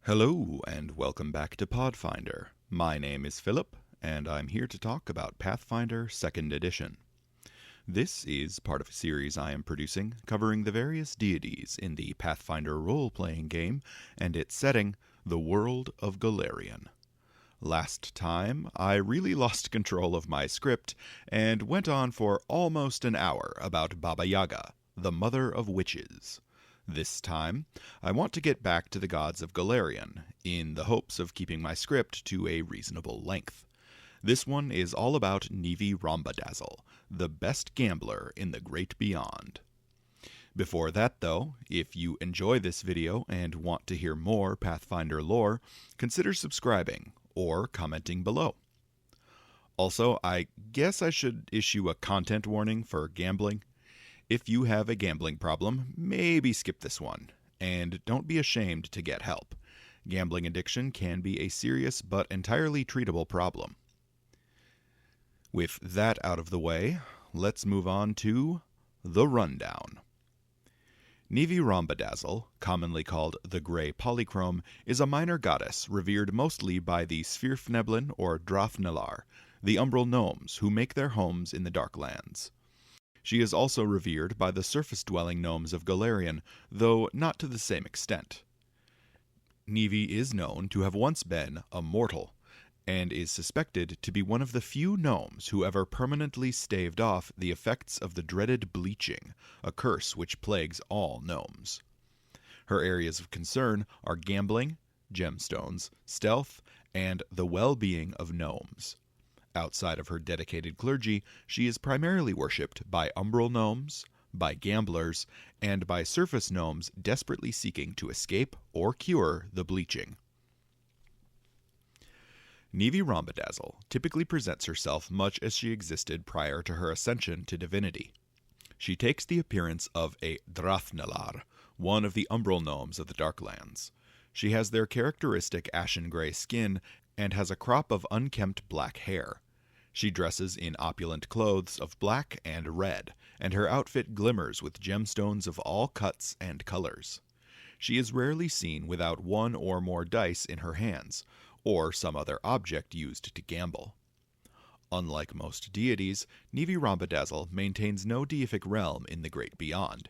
Hello, and welcome back to Podfinder. My name is Philip, and I'm here to talk about Pathfinder 2nd Edition. This is part of a series I am producing covering the various deities in the Pathfinder role-playing game and its setting, the world of Golarion. Last time, I really lost control of my script and went on for almost an hour about Baba Yaga, the mother of witches. This time, I want to get back to the gods of Golarion, in the hopes of keeping my script to a reasonable length. This one is all about Nivi Rhombodazzle, the best gambler in the Great Beyond. Before that, though, if you enjoy this video and want to hear more Pathfinder lore, consider subscribing or commenting below. Also, I guess I should issue a content warning for gambling. If you have a gambling problem, maybe skip this one, and don't be ashamed to get help. Gambling addiction can be a serious but entirely treatable problem. With that out of the way, let's move on to the rundown. Nivi Rhombodazzle, commonly called the Grey Polychrome, is a minor goddess revered mostly by the Svirfneblin or Drafnelar, the umbral gnomes who make their homes in the Darklands. She is also revered by the surface-dwelling gnomes of Golarion, though not to the same extent. Nivi is known to have once been a mortal, and is suspected to be one of the few gnomes who ever permanently staved off the effects of the dreaded bleaching, a curse which plagues all gnomes. Her areas of concern are gambling, gemstones, stealth, and the well-being of gnomes. Outside of her dedicated clergy, she is primarily worshipped by umbral gnomes, by gamblers, and by surface gnomes desperately seeking to escape or cure the bleaching. Nivi Rhombodazzle typically presents herself much as she existed prior to her ascension to divinity. She takes the appearance of a Drafnelar, one of the umbral gnomes of the Darklands. She has their characteristic ashen-gray skin and has a crop of unkempt black hair. She dresses in opulent clothes of black and red, and her outfit glimmers with gemstones of all cuts and colors. She is rarely seen without one or more dice in her hands, or some other object used to gamble. Unlike most deities, Nivi Rhombodazzle maintains no deific realm in the Great Beyond.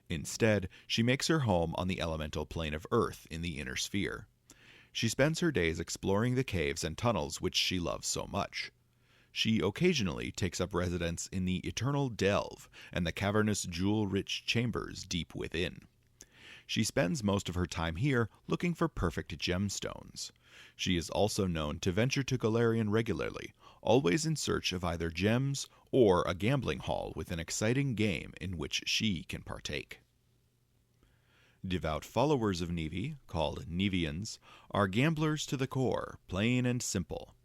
Instead, she makes her home on the elemental plane of Earth in the Inner Sphere. She spends her days exploring the caves and tunnels which she loves so much. She occasionally takes up residence in the Eternal Delve and the cavernous jewel-rich chambers deep within. She spends most of her time here looking for perfect gemstones. She is also known to venture to Golarion regularly, always in search of either gems or a gambling hall with an exciting game in which she can partake. Devout followers of Nivi, called Nivians, are gamblers to the core, plain and simple.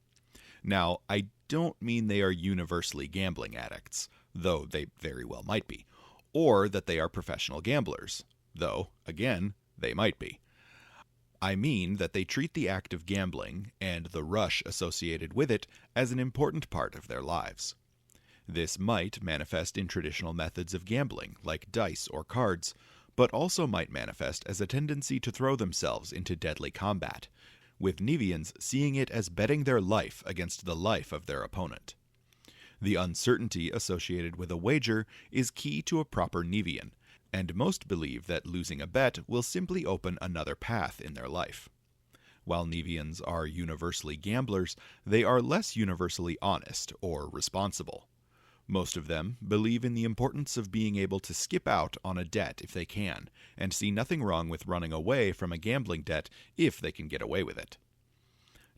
Now, I don't mean they are universally gambling addicts, though they very well might be, or that they are professional gamblers, though, again, they might be. I mean that they treat the act of gambling, and the rush associated with it, as an important part of their lives. This might manifest in traditional methods of gambling, like dice or cards, but also might manifest as a tendency to throw themselves into deadly combat, with Nivians seeing it as betting their life against the life of their opponent. The uncertainty associated with a wager is key to a proper Nivian, and most believe that losing a bet will simply open another path in their life. While Nivians are universally gamblers, they are less universally honest or responsible. Most of them believe in the importance of being able to skip out on a debt if they can, and see nothing wrong with running away from a gambling debt if they can get away with it.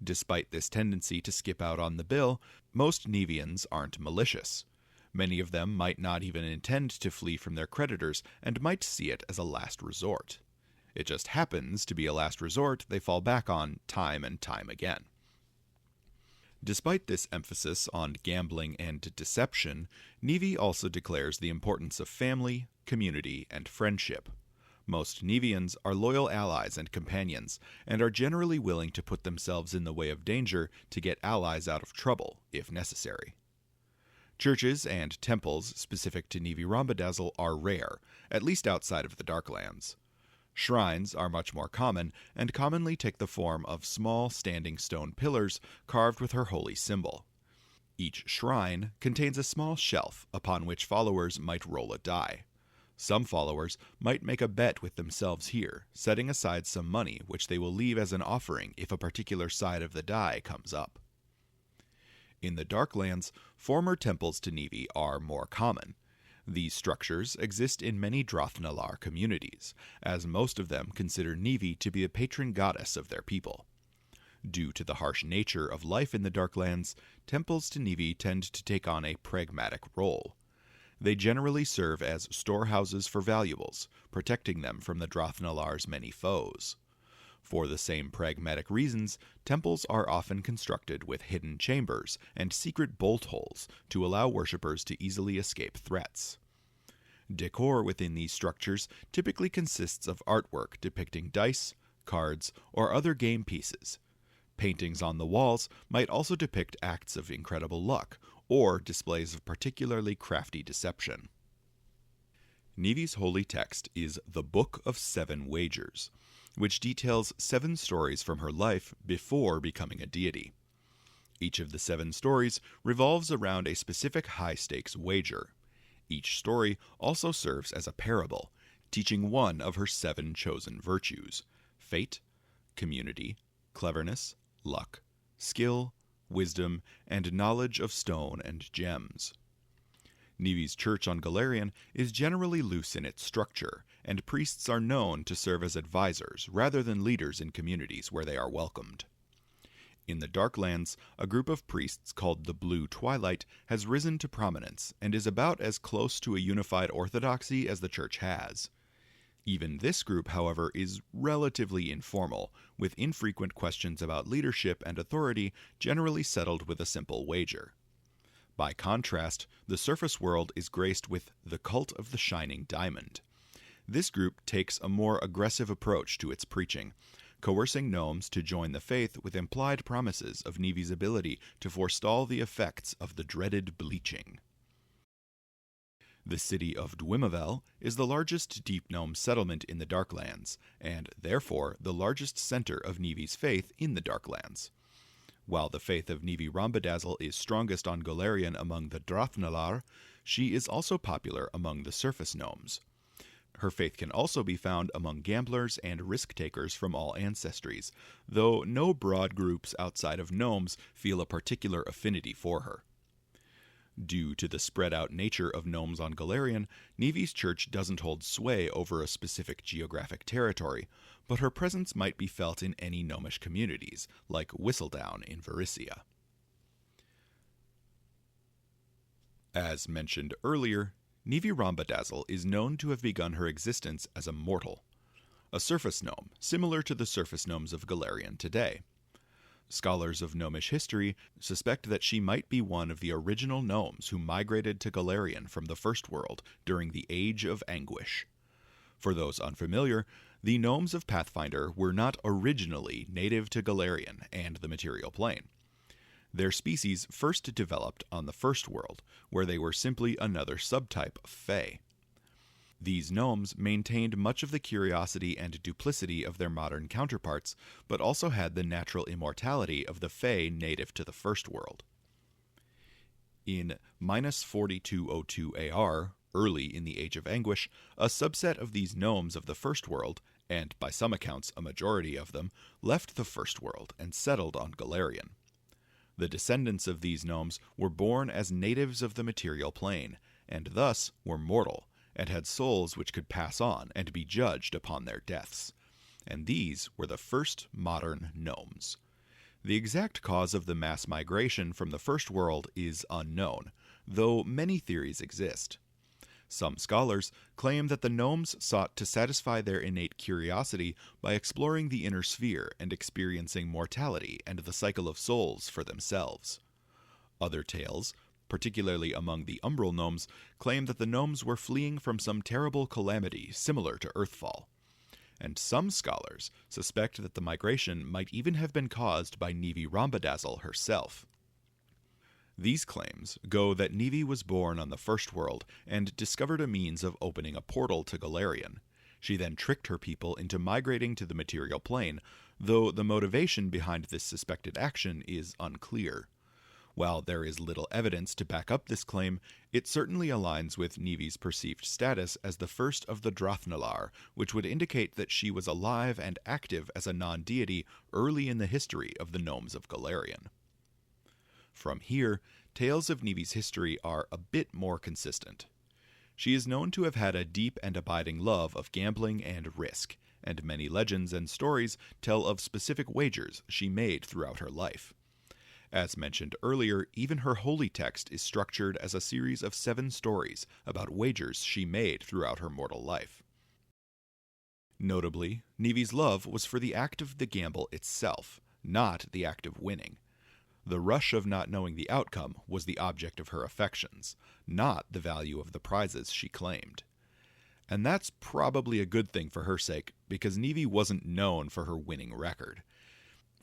Despite this tendency to skip out on the bill, most Nivians aren't malicious. Many of them might not even intend to flee from their creditors and might see it as a last resort. It just happens to be a last resort they fall back on time and time again. Despite this emphasis on gambling and deception, Nivi also declares the importance of family, community, and friendship. Most Nivians are loyal allies and companions, and are generally willing to put themselves in the way of danger to get allies out of trouble, if necessary. Churches and temples specific to Nivi Rhombodazzle are rare, at least outside of the Darklands. Shrines are much more common and commonly take the form of small standing stone pillars carved with her holy symbol. Each shrine contains a small shelf upon which followers might roll a die. Some followers might make a bet with themselves here, setting aside some money which they will leave as an offering if a particular side of the die comes up. In the Darklands, former temples to Nivi are more common. These structures exist in many Drothnalar communities, as most of them consider Nivi to be a patron goddess of their people. Due to the harsh nature of life in the Darklands, temples to Nivi tend to take on a pragmatic role. They generally serve as storehouses for valuables, protecting them from the Drothnalar's many foes. For the same pragmatic reasons, temples are often constructed with hidden chambers and secret bolt holes to allow worshippers to easily escape threats. Decor within these structures typically consists of artwork depicting dice, cards, or other game pieces. Paintings on the walls might also depict acts of incredible luck, or displays of particularly crafty deception. Nivi's holy text is the Book of Seven Wagers, which details 7 stories from her life before becoming a deity. Each of the 7 stories revolves around a specific high-stakes wager. Each story also serves as a parable, teaching one of her 7 chosen virtues: fate, community, cleverness, luck, skill, wisdom, and knowledge of stone and gems. Nivi's church on Golarion is generally loose in its structure, and priests are known to serve as advisors rather than leaders in communities where they are welcomed. In the Darklands, a group of priests called the Blue Twilight has risen to prominence and is about as close to a unified orthodoxy as the church has. Even this group, however, is relatively informal, with infrequent questions about leadership and authority generally settled with a simple wager. By contrast, the surface world is graced with the Cult of the Shining Diamond. This group takes a more aggressive approach to its preaching, coercing gnomes to join the faith with implied promises of Nivi's ability to forestall the effects of the dreaded bleaching. The city of Dwimavel is the largest deep gnome settlement in the Darklands, and therefore the largest center of Nivi's faith in the Darklands. While the faith of Nivi Rhombodazzle is strongest on Golarion among the Drothnalar, she is also popular among the surface gnomes. Her faith can also be found among gamblers and risk-takers from all ancestries, though no broad groups outside of gnomes feel a particular affinity for her. Due to the spread-out nature of gnomes on Golarion, Nivi's church doesn't hold sway over a specific geographic territory, but her presence might be felt in any gnomish communities, like Whistledown in Varisia. As mentioned earlier, Nivi Rhombodazzle is known to have begun her existence as a mortal, a surface gnome, similar to the surface gnomes of Golarion today. Scholars of gnomish history suspect that she might be one of the original gnomes who migrated to Golarion from the First World during the Age of Anguish. For those unfamiliar, the gnomes of Pathfinder were not originally native to Golarion and the material plane. Their species first developed on the First World, where they were simply another subtype of Fae. These gnomes maintained much of the curiosity and duplicity of their modern counterparts, but also had the natural immortality of the Fae native to the First World. In -4202 AR, early in the Age of Anguish, a subset of these gnomes of the First World, and by some accounts a majority of them, left the First World and settled on Golarion. The descendants of these gnomes were born as natives of the material plane, and thus were mortal, and had souls which could pass on and be judged upon their deaths. And these were the first modern gnomes. The exact cause of the mass migration from the First World is unknown, though many theories exist. Some scholars claim that the gnomes sought to satisfy their innate curiosity by exploring the inner sphere and experiencing mortality and the cycle of souls for themselves. Other tales, particularly among the umbral gnomes, claim that the gnomes were fleeing from some terrible calamity similar to Earthfall. And some scholars suspect that the migration might even have been caused by Nivi Rhombodazzle herself. These claims go that Nivi was born on the First World and discovered a means of opening a portal to Golarion. She then tricked her people into migrating to the material plane, though the motivation behind this suspected action is unclear. While there is little evidence to back up this claim, it certainly aligns with Nivi's perceived status as the first of the Drathnalar, which would indicate that she was alive and active as a non-deity early in the history of the gnomes of Golarion. From here, tales of Nivi's history are a bit more consistent. She is known to have had a deep and abiding love of gambling and risk, and many legends and stories tell of specific wagers she made throughout her life. As mentioned earlier, even her holy text is structured as a series of 7 stories about wagers she made throughout her mortal life. Notably, Nivi's love was for the act of the gamble itself, not the act of winning. The rush of not knowing the outcome was the object of her affections, not the value of the prizes she claimed. And that's probably a good thing for her sake, because Nivi wasn't known for her winning record.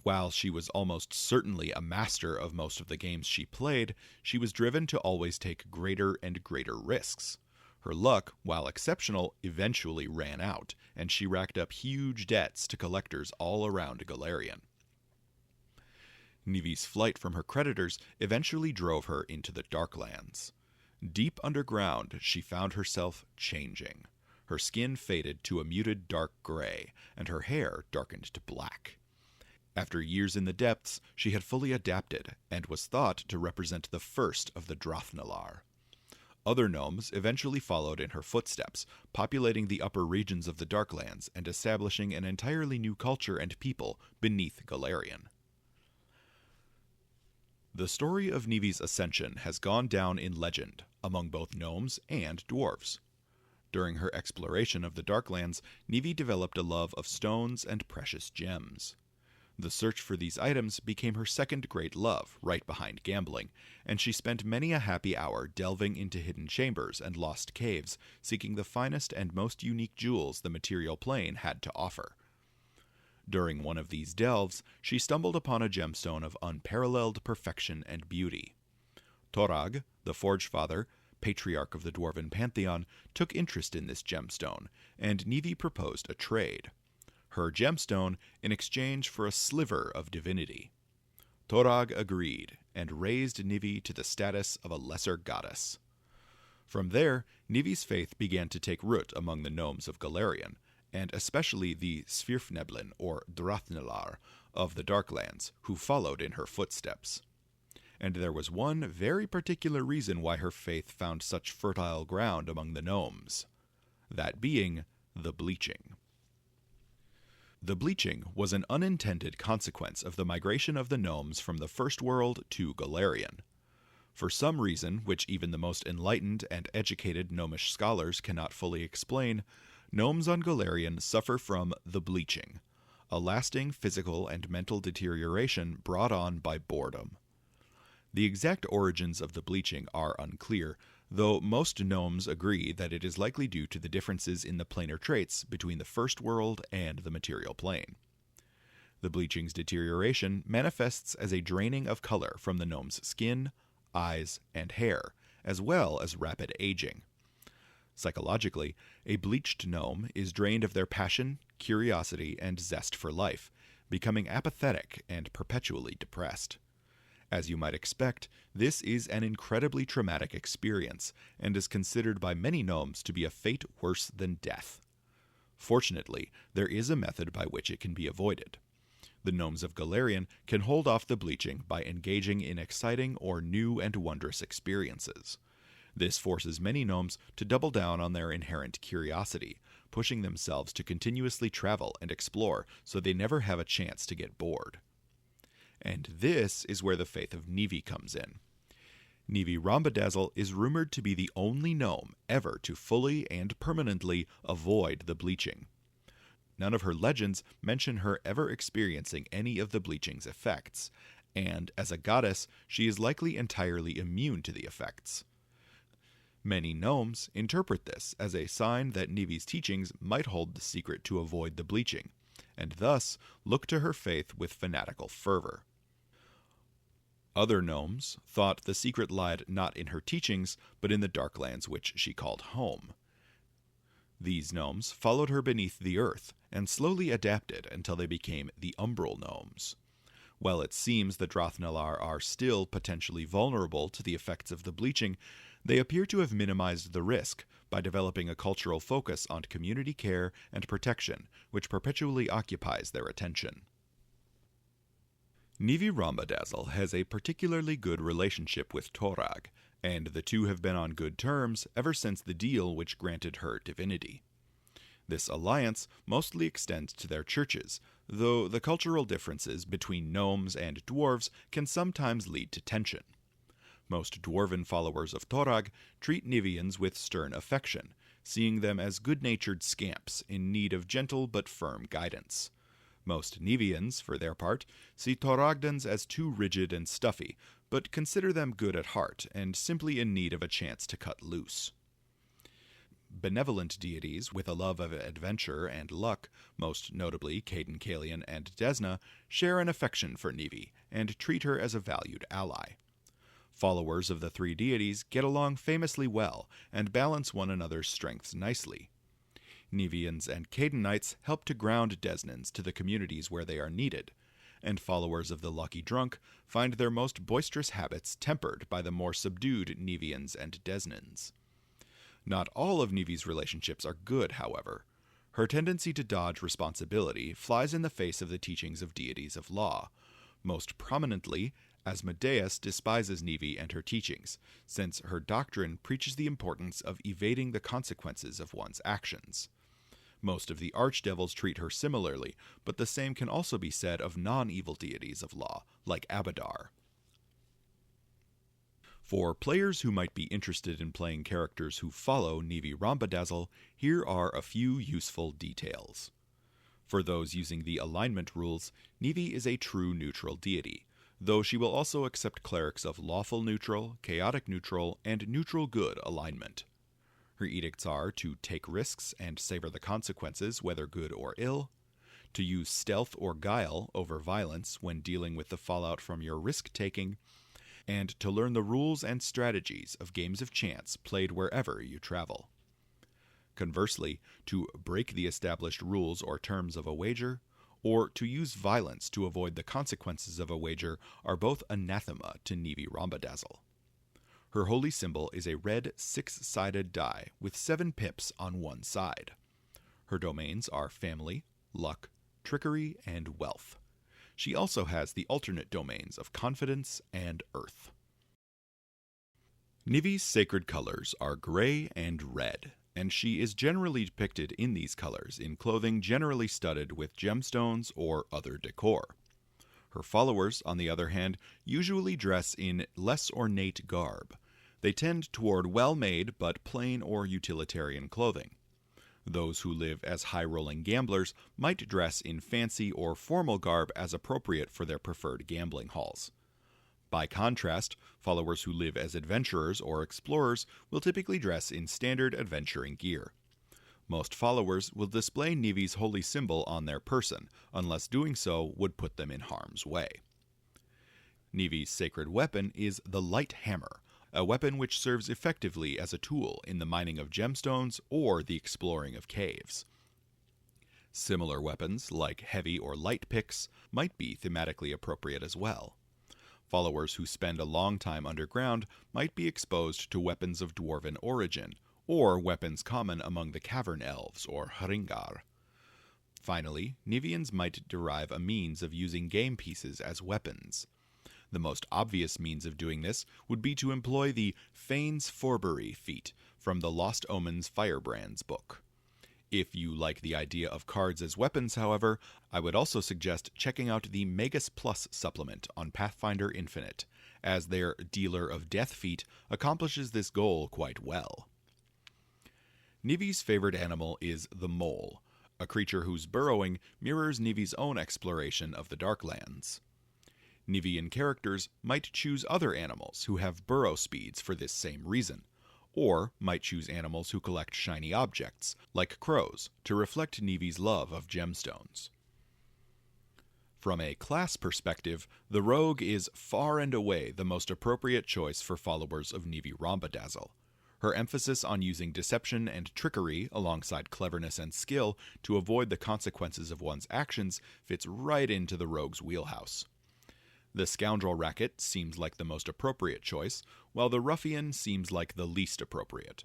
While she was almost certainly a master of most of the games she played, she was driven to always take greater and greater risks. Her luck, while exceptional, eventually ran out, and she racked up huge debts to collectors all around Golarion. Nivi's flight from her creditors eventually drove her into the Darklands. Deep underground, she found herself changing. Her skin faded to a muted dark gray, and her hair darkened to black. After years in the depths, she had fully adapted, and was thought to represent the first of the Drathnalar. Other gnomes eventually followed in her footsteps, populating the upper regions of the Darklands and establishing an entirely new culture and people beneath Golarion. The story of Nivi's ascension has gone down in legend among both gnomes and dwarves. During her exploration of the Darklands, Nivi developed a love of stones and precious gems. The search for these items became her second great love, right behind gambling, and she spent many a happy hour delving into hidden chambers and lost caves, seeking the finest and most unique jewels the material plane had to offer. During one of these delves, she stumbled upon a gemstone of unparalleled perfection and beauty. Torag, the Forge Father, patriarch of the Dwarven Pantheon, took interest in this gemstone, and Nivi proposed a trade. Her gemstone in exchange for a sliver of divinity. Torag agreed, and raised Nivi to the status of a lesser goddess. From there, Nivi's faith began to take root among the gnomes of Golarion, and especially the Svirfneblin, or Drathnalar, of the Darklands, who followed in her footsteps. And there was one very particular reason why her faith found such fertile ground among the gnomes. That being the bleaching. The bleaching was an unintended consequence of the migration of the gnomes from the First World to Golarion. For some reason, which even the most enlightened and educated gnomish scholars cannot fully explain, gnomes on Golarion suffer from the bleaching, a lasting physical and mental deterioration brought on by boredom. The exact origins of the bleaching are unclear, though most gnomes agree that it is likely due to the differences in the planar traits between the First World and the material plane. The bleaching's deterioration manifests as a draining of color from the gnome's skin, eyes, and hair, as well as rapid aging. Psychologically, a bleached gnome is drained of their passion, curiosity, and zest for life, becoming apathetic and perpetually depressed. As you might expect, this is an incredibly traumatic experience, and is considered by many gnomes to be a fate worse than death. Fortunately, there is a method by which it can be avoided. The gnomes of Golarion can hold off the bleaching by engaging in exciting or new and wondrous experiences. This forces many gnomes to double down on their inherent curiosity, pushing themselves to continuously travel and explore so they never have a chance to get bored. And this is where the faith of Nivi comes in. Nivi Rhombodazzle is rumored to be the only gnome ever to fully and permanently avoid the bleaching. None of her legends mention her ever experiencing any of the bleaching's effects, and as a goddess, she is likely entirely immune to the effects. Many gnomes interpret this as a sign that Nivi's teachings might hold the secret to avoid the bleaching, and thus look to her faith with fanatical fervor. Other gnomes thought the secret lied not in her teachings, but in the Darklands which she called home. These gnomes followed her beneath the earth and slowly adapted until they became the umbral gnomes. While it seems the Drathnallar are still potentially vulnerable to the effects of the bleaching, they appear to have minimized the risk by developing a cultural focus on community care and protection, which perpetually occupies their attention. Nivi Rhombodazzle has a particularly good relationship with Torag, and the two have been on good terms ever since the deal which granted her divinity. This alliance mostly extends to their churches, though the cultural differences between gnomes and dwarves can sometimes lead to tension. Most dwarven followers of Torag treat Nivians with stern affection, seeing them as good-natured scamps in need of gentle but firm guidance. Most Nivians, for their part, see Toragdans as too rigid and stuffy, but consider them good at heart and simply in need of a chance to cut loose. Benevolent deities with a love of adventure and luck, most notably Caden, Kalian, and Desna, share an affection for Nivi and treat her as a valued ally. Followers of the three deities get along famously well and balance one another's strengths nicely. Nivians and Cadenites help to ground Desnans to the communities where they are needed, and followers of the Lucky Drunk find their most boisterous habits tempered by the more subdued Nivians and Desnans. Not all of Nivi's relationships are good, however. Her tendency to dodge responsibility flies in the face of the teachings of deities of law. Most prominently, Asmodeus despises Nivi and her teachings, since her doctrine preaches the importance of evading the consequences of one's actions. Most of the archdevils treat her similarly, but the same can also be said of non-evil deities of law, like Abadar. For players who might be interested in playing characters who follow Nivi Rhombodazzle, here are a few useful details. For those using the alignment rules, Nivi is a true neutral deity, though she will also accept clerics of lawful neutral, chaotic neutral, and neutral good alignment. Her edicts are to take risks and savor the consequences, whether good or ill, to use stealth or guile over violence when dealing with the fallout from your risk-taking, and to learn the rules and strategies of games of chance played wherever you travel. Conversely, to break the established rules or terms of a wager, or to use violence to avoid the consequences of a wager are both anathema to Nivi Rhombodazzle. Her holy symbol is a red 6-sided die with 7 pips on one side. Her domains are family, luck, trickery, and wealth. She also has the alternate domains of confidence and earth. Nivi's sacred colors are gray and red, and she is generally depicted in these colors in clothing generally studded with gemstones or other decor. Her followers, on the other hand, usually dress in less ornate garb. They tend toward well-made but plain or utilitarian clothing. Those who live as high-rolling gamblers might dress in fancy or formal garb as appropriate for their preferred gambling halls. By contrast, followers who live as adventurers or explorers will typically dress in standard adventuring gear. Most followers will display Nivi's holy symbol on their person, unless doing so would put them in harm's way. Nivi's sacred weapon is the light hammer, a weapon which serves effectively as a tool in the mining of gemstones or the exploring of caves. Similar weapons, like heavy or light picks, might be thematically appropriate as well. Followers who spend a long time underground might be exposed to weapons of dwarven origin, or weapons common among the cavern elves or Hringar. Finally, Nivians might derive a means of using game pieces as weapons. The most obvious means of doing this would be to employ the Fane's Forbury feat from the Lost Omens Firebrands book. If you like the idea of cards as weapons, however, I would also suggest checking out the Magus Plus supplement on Pathfinder Infinite, as their Dealer of Death feat accomplishes this goal quite well. Nivi's favorite animal is the mole, a creature whose burrowing mirrors Nivi's own exploration of the Darklands. Nivian characters might choose other animals who have burrow speeds for this same reason, or might choose animals who collect shiny objects, like crows, to reflect Nivi's love of gemstones. From a class perspective, the rogue is far and away the most appropriate choice for followers of Nivi Rhombodazzle. Her emphasis on using deception and trickery alongside cleverness and skill to avoid the consequences of one's actions fits right into the rogue's wheelhouse. The scoundrel racket seems like the most appropriate choice, while the ruffian seems like the least appropriate.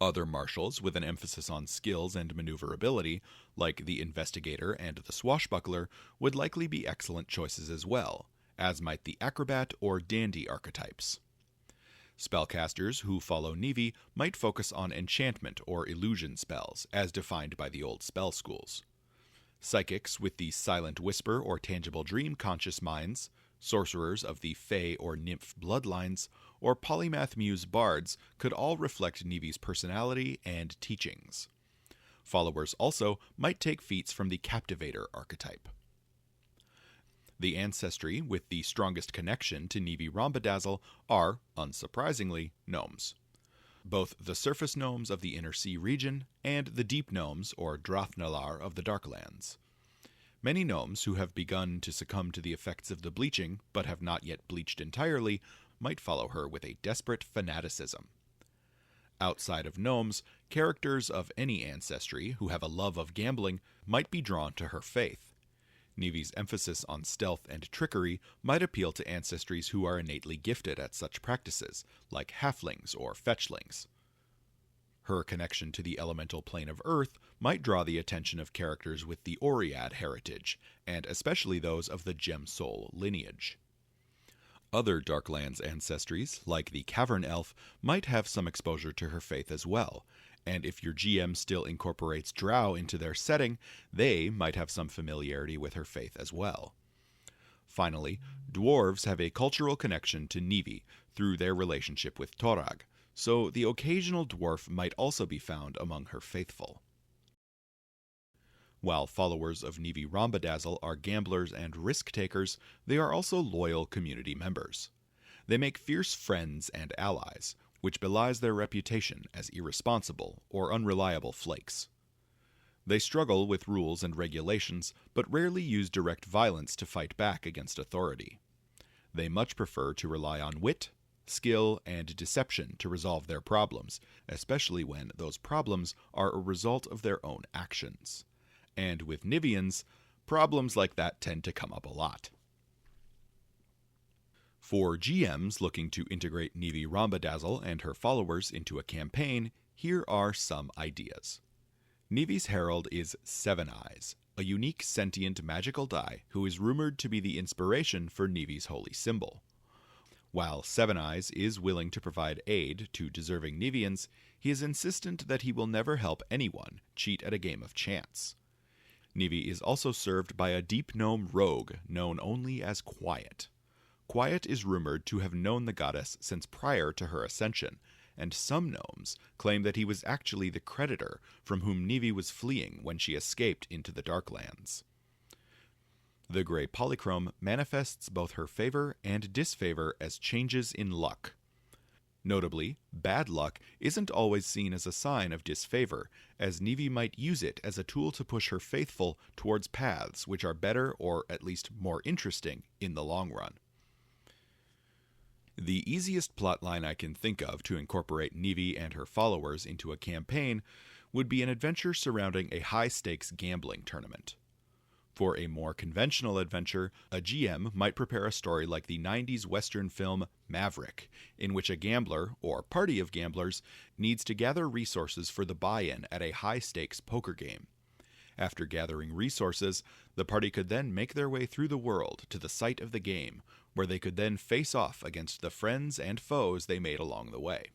Other marshals with an emphasis on skills and maneuverability, like the investigator and the swashbuckler, would likely be excellent choices as well, as might the acrobat or dandy archetypes. Spellcasters who follow Nivi might focus on enchantment or illusion spells, as defined by the old spell schools. Psychics with the silent whisper or tangible dream conscious minds, sorcerers of the fae or nymph bloodlines, or polymath muse bards could all reflect Nivi's personality and teachings. Followers also might take feats from the captivator archetype. The ancestry with the strongest connection to Nivi Rhombodazzle are, unsurprisingly, gnomes. Both the surface gnomes of the Inner Sea region and the deep gnomes, or Drathnalar, of the Darklands. Many gnomes who have begun to succumb to the effects of the bleaching, but have not yet bleached entirely, might follow her with a desperate fanaticism. Outside of gnomes, characters of any ancestry who have a love of gambling might be drawn to her faith. Nivi's emphasis on stealth and trickery might appeal to ancestries who are innately gifted at such practices, like halflings or fetchlings. Her connection to the elemental plane of Earth might draw the attention of characters with the Oread heritage, and especially those of the Gem-Soul lineage. Other Darklands ancestries, like the Cavern Elf, might have some exposure to her faith as well, and if your GM still incorporates drow into their setting, they might have some familiarity with her faith as well. Finally, dwarves have a cultural connection to Nivi through their relationship with Torag, so the occasional dwarf might also be found among her faithful. While followers of Nivi Rhombodazzle are gamblers and risk-takers, they are also loyal community members. They make fierce friends and allies, which belies their reputation as irresponsible or unreliable flakes. They struggle with rules and regulations, but rarely use direct violence to fight back against authority. They much prefer to rely on wit, skill, and deception to resolve their problems, especially when those problems are a result of their own actions. And with Nivians, problems like that tend to come up a lot. For GMs looking to integrate Nivi Rhombodazzle and her followers into a campaign, here are some ideas. Nivi's herald is Seven Eyes, a unique sentient magical die who is rumored to be the inspiration for Nivi's holy symbol. While Seven Eyes is willing to provide aid to deserving Nivians, he is insistent that he will never help anyone cheat at a game of chance. Nivi is also served by a deep gnome rogue known only as Quiet. Quiet is rumored to have known the goddess since prior to her ascension, and some gnomes claim that he was actually the creditor from whom Nivi was fleeing when she escaped into the Darklands. The Grey Polychrome manifests both her favor and disfavor as changes in luck. Notably, bad luck isn't always seen as a sign of disfavor, as Nivi might use it as a tool to push her faithful towards paths which are better or at least more interesting in the long run. The easiest plotline I can think of to incorporate Nivi and her followers into a campaign would be an adventure surrounding a high-stakes gambling tournament. For a more conventional adventure, a GM might prepare a story like the 90s Western film Maverick, in which a gambler, or party of gamblers, needs to gather resources for the buy-in at a high-stakes poker game. After gathering resources, the party could then make their way through the world to the site of the game, where they could then face off against the friends and foes they made along the way.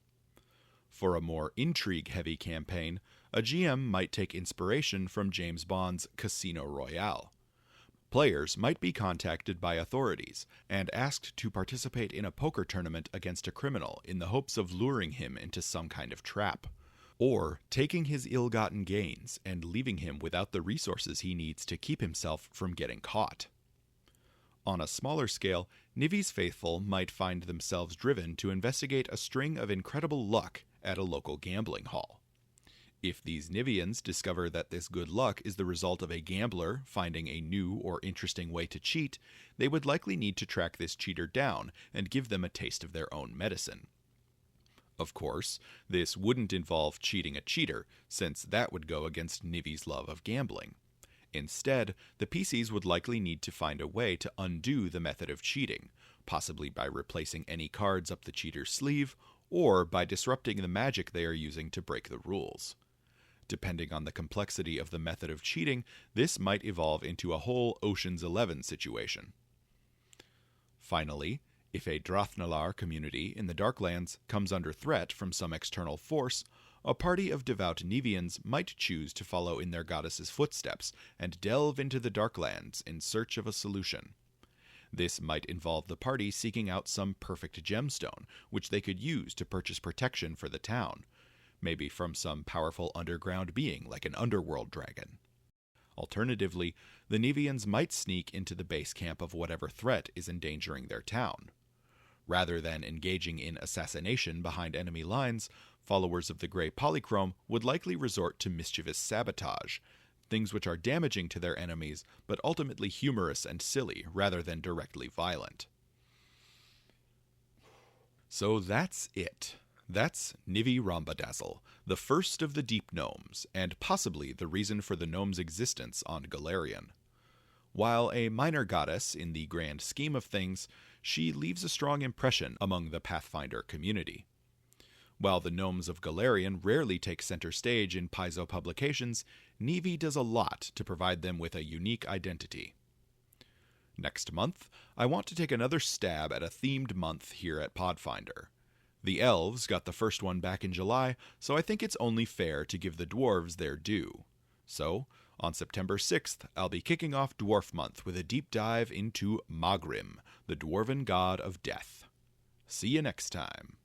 For a more intrigue-heavy campaign, a GM might take inspiration from James Bond's Casino Royale. Players might be contacted by authorities and asked to participate in a poker tournament against a criminal in the hopes of luring him into some kind of trap, or taking his ill-gotten gains and leaving him without the resources he needs to keep himself from getting caught. On a smaller scale, Nivi's faithful might find themselves driven to investigate a string of incredible luck at a local gambling hall. If these Nivians discover that this good luck is the result of a gambler finding a new or interesting way to cheat, they would likely need to track this cheater down and give them a taste of their own medicine. Of course, this wouldn't involve cheating a cheater, since that would go against Nivi's love of gambling. Instead, the PCs would likely need to find a way to undo the method of cheating, possibly by replacing any cards up the cheater's sleeve, or by disrupting the magic they are using to break the rules. Depending on the complexity of the method of cheating, this might evolve into a whole Ocean's 11 situation. Finally, if a Drathnalar community in the Darklands comes under threat from some external force, a party of devout Nivians might choose to follow in their goddess's footsteps and delve into the Darklands in search of a solution. This might involve the party seeking out some perfect gemstone, which they could use to purchase protection for the town, maybe from some powerful underground being like an underworld dragon. Alternatively, the Nivians might sneak into the base camp of whatever threat is endangering their town. Rather than engaging in assassination behind enemy lines, followers of the Grey Polychrome would likely resort to mischievous sabotage, things which are damaging to their enemies, but ultimately humorous and silly rather than directly violent. So that's it. That's Nivi Rhombodazzle, the first of the deep gnomes, and possibly the reason for the gnome's existence on Golarion. While a minor goddess in the grand scheme of things, she leaves a strong impression among the Pathfinder community. While the gnomes of Golarion rarely take center stage in Paizo publications, Nivi does a lot to provide them with a unique identity. Next month, I want to take another stab at a themed month here at Podfinder. The elves got the first one back in July, so I think it's only fair to give the dwarves their due. So, on September 6th, I'll be kicking off Dwarf Month with a deep dive into Magrim, the dwarven god of death. See you next time.